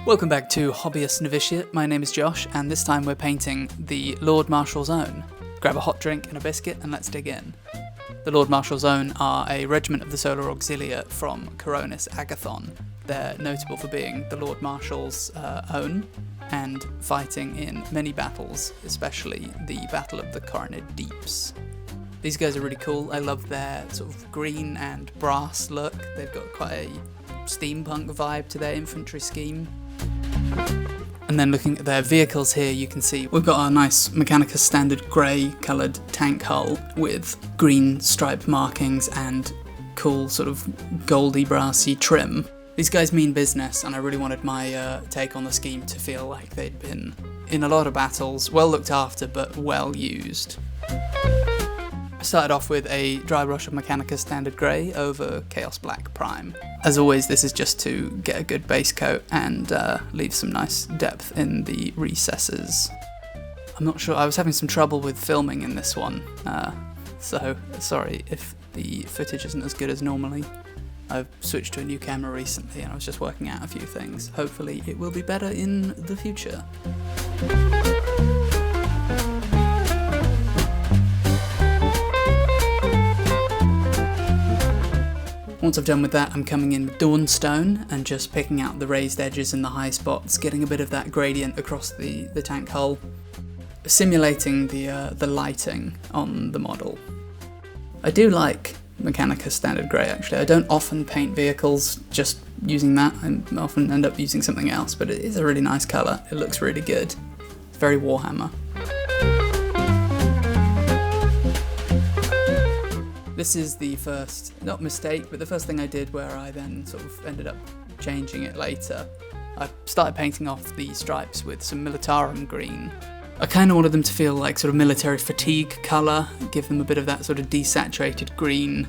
Welcome back to Hobbyist Novitiate. My name is Josh, and this time we're painting the Lord Marshal's Own. Grab a hot drink and a biscuit, and let's dig in. The Lord Marshal's Own are a regiment of the Solar Auxillia from Coronis Agathon. They're notable for being the Lord Marshal's own and fighting in many battles, especially the Battle of the Coronid Deeps. These guys are really cool. I love their sort of green and brass look. They've got quite a steampunk vibe to their infantry scheme. And then looking at their vehicles here, you can see we've got our nice Mechanicus standard grey coloured tank hull with green stripe markings and cool sort of goldy brassy trim. These guys mean business, and I really wanted my take on the scheme to feel like they'd been in a lot of battles, well looked after but well used. I started off with a dry brush of Mechanicus Standard Grey over Chaos Black Prime. As always, this is just to get a good base coat and leave some nice depth in the recesses. I'm not sure, I was having some trouble with filming in this one, so sorry if the footage isn't as good as normally. I've switched to a new camera recently and I was just working out a few things. Hopefully it will be better in the future. Once I've done with that, I'm coming in with Dawnstone and just picking out the raised edges and the high spots, getting a bit of that gradient across the tank hull, simulating the lighting on the model. I do like Mechanicus Standard Grey actually. I don't often paint vehicles just using that, I often end up using something else, but it is a really nice colour, it looks really good. It's very Warhammer. This is the first, not mistake, but the first thing I did where I then sort of ended up changing it later. I started painting off the stripes with some Millitarum green. I kind of wanted them to feel like sort of military fatigue colour, give them a bit of that sort of desaturated green,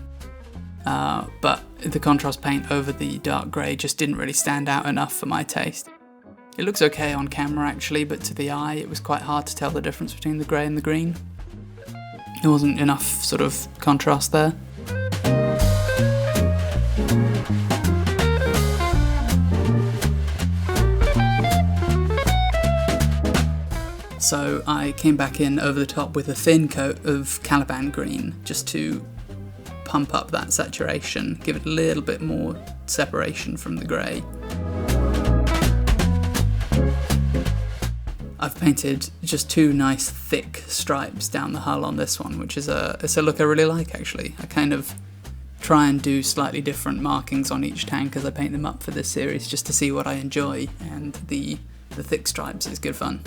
but the contrast paint over the dark grey just didn't really stand out enough for my taste. It looks okay on camera actually, but to the eye it was quite hard to tell the difference between the grey and the green. There wasn't enough sort of contrast there. So I came back in over the top with a thin coat of Caliban green just to pump up that saturation, give it a little bit more separation from the grey. I've painted just two nice thick stripes down the hull on this one, which is it's a look I really like actually. I kind of try and do slightly different markings on each tank as I paint them up for this series just to see what I enjoy, and the thick stripes is good fun.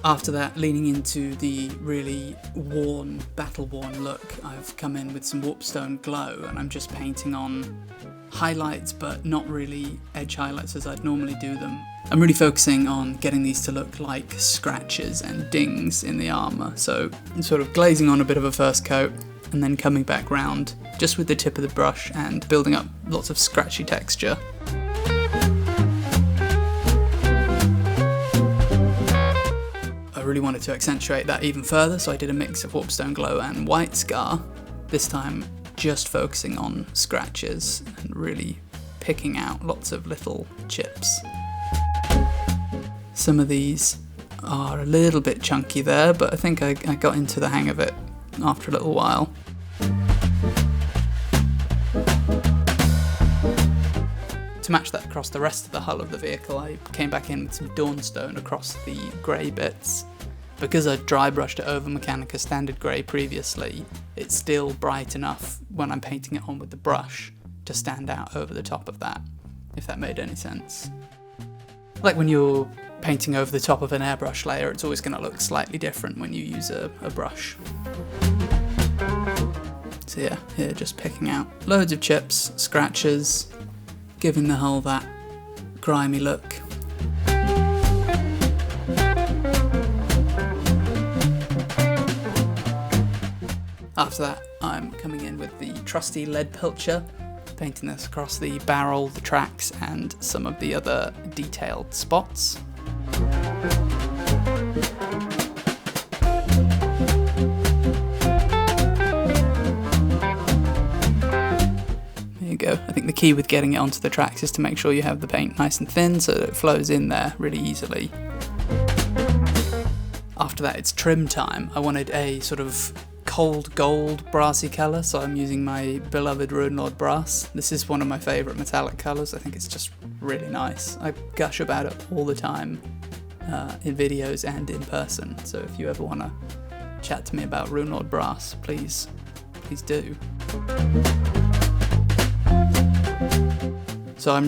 After that, leaning into the really worn, battle-worn look, I've come in with some Warpstone Glow, and I'm just painting on highlights, but not really edge highlights as I'd normally do them. I'm really focusing on getting these to look like scratches and dings in the armour, so I'm sort of glazing on a bit of a first coat, and then coming back round, just with the tip of the brush, and building up lots of scratchy texture. I really wanted to accentuate that even further, so I did a mix of Warpstone Glow and White Scar, this time just focusing on scratches and really picking out lots of little chips. Some of these are a little bit chunky there, but I think I got into the hang of it after a little while. To match that across the rest of the hull of the vehicle, I came back in with some Dawnstone across the grey bits. Because I dry brushed it over Mechanicus Standard Grey previously, it's still bright enough when I'm painting it on with the brush to stand out over the top of that, if that made any sense. Like when you're painting over the top of an airbrush layer, it's always going to look slightly different when you use a brush. So yeah, here just picking out loads of chips, scratches, giving the hull that grimy look. After that, I'm coming in with the trusty Leadbelcher, painting this across the barrel, the tracks, and some of the other detailed spots. you go. I think the key with getting it onto the tracks is to make sure you have the paint nice and thin so that it flows in there really easily. After that, it's trim time. I wanted a sort of cold gold brassy colour, so I'm using my beloved Runelord brass. This is one of my favourite metallic colours. I think it's just really nice. I gush about it all the time in videos and in person, so if you ever want to chat to me about Runelord brass, please do. So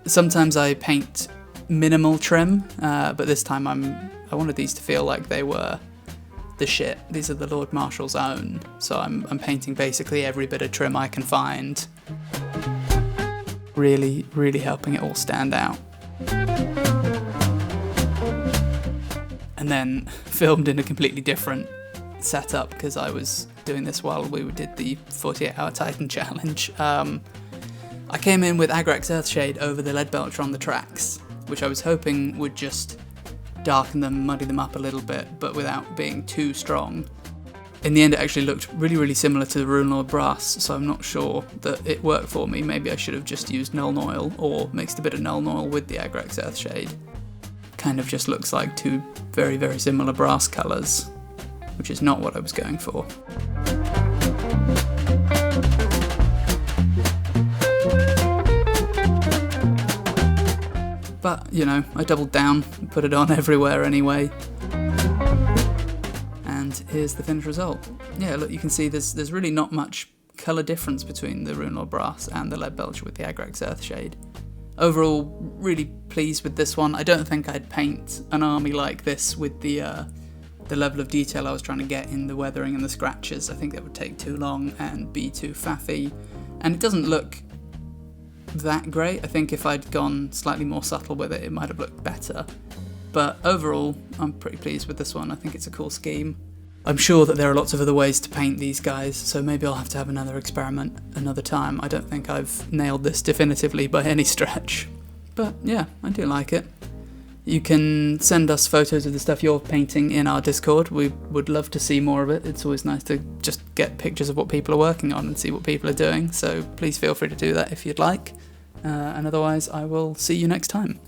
sometimes I paint minimal trim, but this time I wanted these to feel like they were the shit. These are the Lord Marshal's own, so I'm painting basically every bit of trim I can find. Really, really helping it all stand out. And then filmed in a completely different setup because I was doing this while we did the 48-hour Titan challenge. I came in with Agrax Earthshade over the Leadbelcher on the tracks, which I was hoping would just darken them, muddy them up a little bit, but without being too strong. In the end, it actually looked really, really similar to the Runelord brass, so I'm not sure that it worked for me. Maybe I should have just used Nuln Oil or mixed a bit of Nuln Oil with the Agrax Earthshade. Kind of just looks like two very, very similar brass colours, which is not what I was going for. But, you know, I doubled down and put it on everywhere anyway. And here's the finished result. Yeah, look, you can see there's really not much colour difference between the Runelord brass and the Leadbelcher with the Agrax Earthshade. Overall, really pleased with this one. I don't think I'd paint an army like this with the level of detail I was trying to get in the weathering and the scratches. I think that would take too long and be too faffy. And it doesn't look that great. I think if I'd gone slightly more subtle with it, it might have looked better. But overall, I'm pretty pleased with this one. I think it's a cool scheme. I'm sure that there are lots of other ways to paint these guys, so maybe I'll have to have another experiment another time. I don't think I've nailed this definitively by any stretch. But yeah, I do like it. You can send us photos of the stuff you're painting in our Discord. We would love to see more of it. It's always nice to just get pictures of what people are working on and see what people are doing, so please feel free to do that if you'd like. And otherwise, I will see you next time.